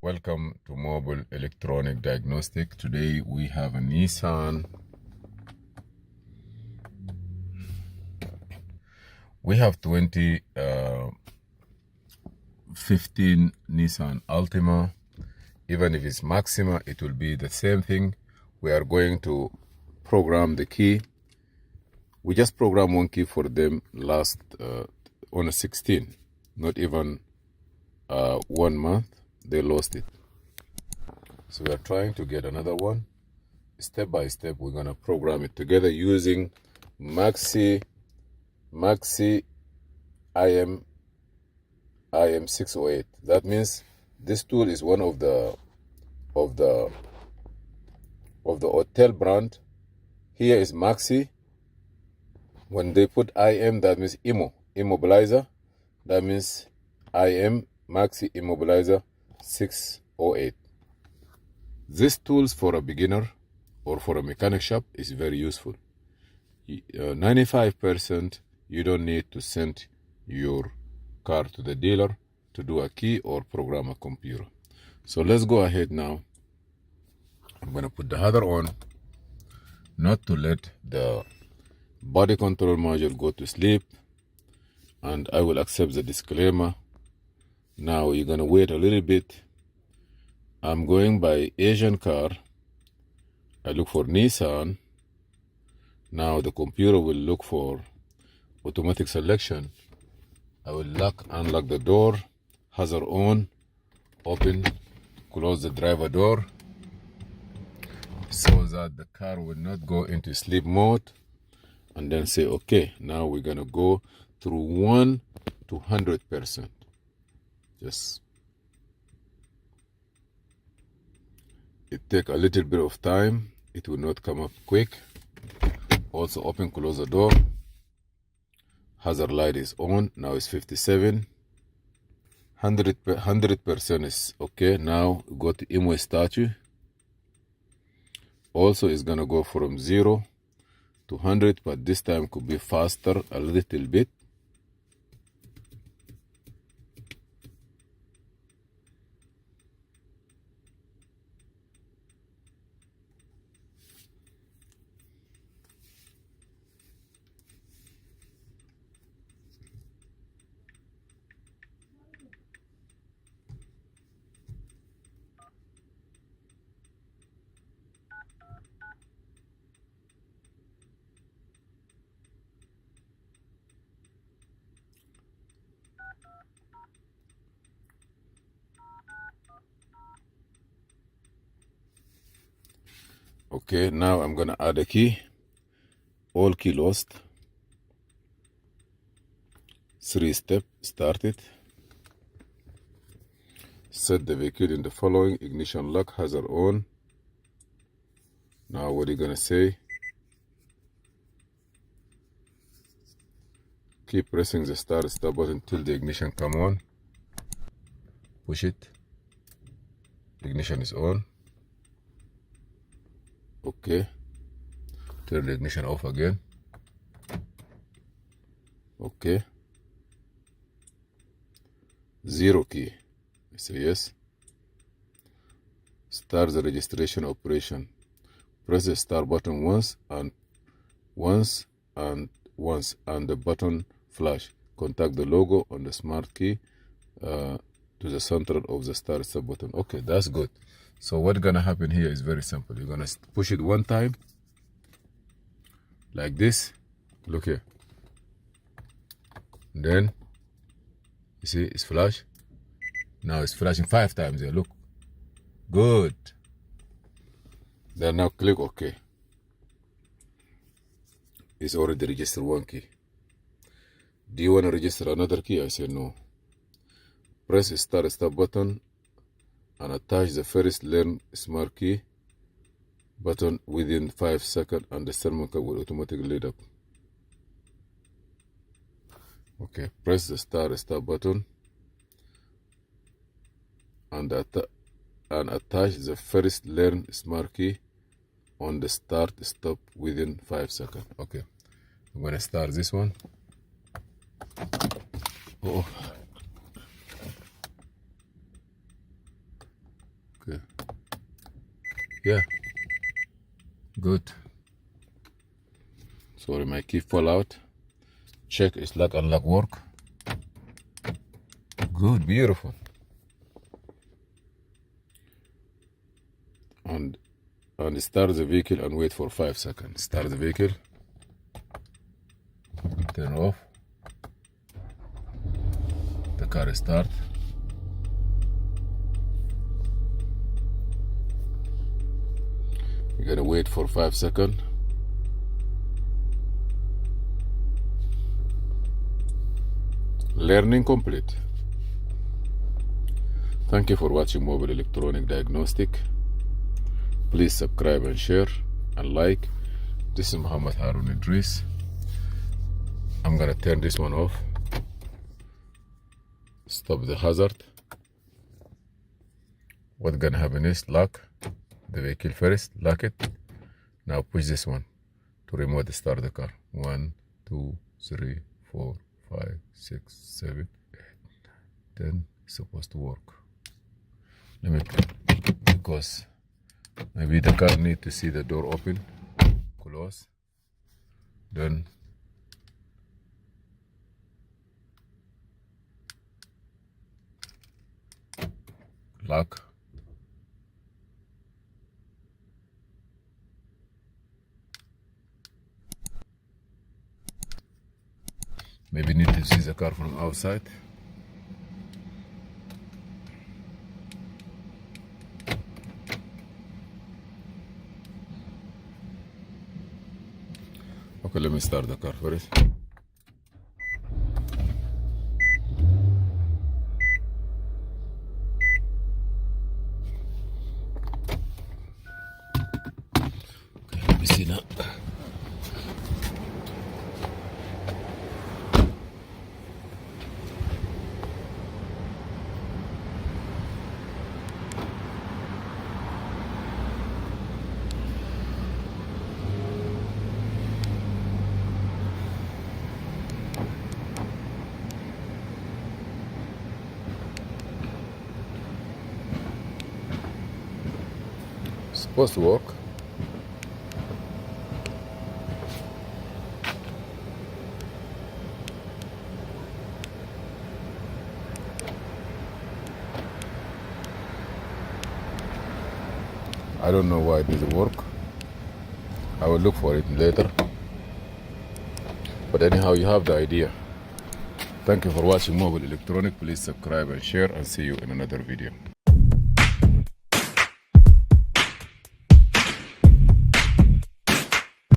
Welcome to Mobile Electronic Diagnostic. Today we have a Nissan. We have 2015 Nissan Altima. Even if it's Maxima, it will be the same thing. We are going to program the key. We just programmed one key for them last on a 16, not even 1 month. They lost it. So we are trying to get another one. Step by step, we're going to program it together using Maxi IM 608. That means this tool is one of the hotel brand. Here is Maxi. When they put IM, that means immobilizer. That means IM Maxi Immobilizer 608. This tools for a beginner or for a mechanic shop is very useful. 95% you don't need to send your car to the dealer to do a key or program a computer. So let's go ahead now. I'm going to put the header on, not to let the body control module go to sleep, and I will accept the disclaimer. Now you're going to wait a little bit. I'm going by Asian car. I look for Nissan. Now the computer will look for automatic selection. I will unlock the door, hazard on, open, close the driver door, so that the car will not go into sleep mode, and then say okay. Now we're gonna go through 1 to 100%. Just it take a little bit of time. It will not come up quick. Also open, close the door. Hazard light is on. Now it's 57. 100% is okay. Now go to image statue. Also it's gonna go from 0 to 100, but this time could be faster a little bit. Okay, now I'm gonna add a key. All key lost. 3 step, start it. Set the vehicle in the following: ignition lock, hazard on. Now what are you gonna say? Keep pressing the start button till the ignition come on. Push it. Ignition is on. Okay. Turn the ignition off again. Okay. 0 key. I say yes. Start the registration operation. Press the start button once, and the button flash. Contact the logo on the smart key to the center of the start button. Okay, that's good. So what's gonna happen here is very simple. You're gonna push it one time like this. Look here. Then you see it's flash. Now it's flashing 5 times here. Look. Good. Then now click OK. It's already registered 1 key. Do you want to register another key? I say no. Press the start button and attach the first learn smart key button within 5 seconds, and the thermostat will automatically light up. Okay, press the start button and attach the first learn smart key on the start stop within 5 seconds. Okay, I'm gonna start this one. Oh, Yeah, good. Sorry, my key fall out. Check its lock and lock work. Good, beautiful. And start the vehicle and wait for 5 seconds. Start the vehicle. Turn off. The car start. You gotta wait for 5 seconds. Learning complete. Thank you for watching Mobile Electronic Diagnostic. Please subscribe and share and like. This is Muhammad Harun Idris. I'm gonna turn this one off. Stop the hazard. What's gonna happen is lock the vehicle first, lock it. Now push this one to remote start the car. 1, 2, 3, 4, 5, 6, 7, 8, 10. It's supposed to work. Let me, because maybe the car need to see the door open, close, then lock. Maybe need to see the car from outside. Okay, let me start the car first. Okay, let me see now. Supposed to work. I don't know why it didn't work. I will look for it later. But anyhow, you have the idea. Thank you for watching Mobile Electronic. Please subscribe and share, and see you in another video.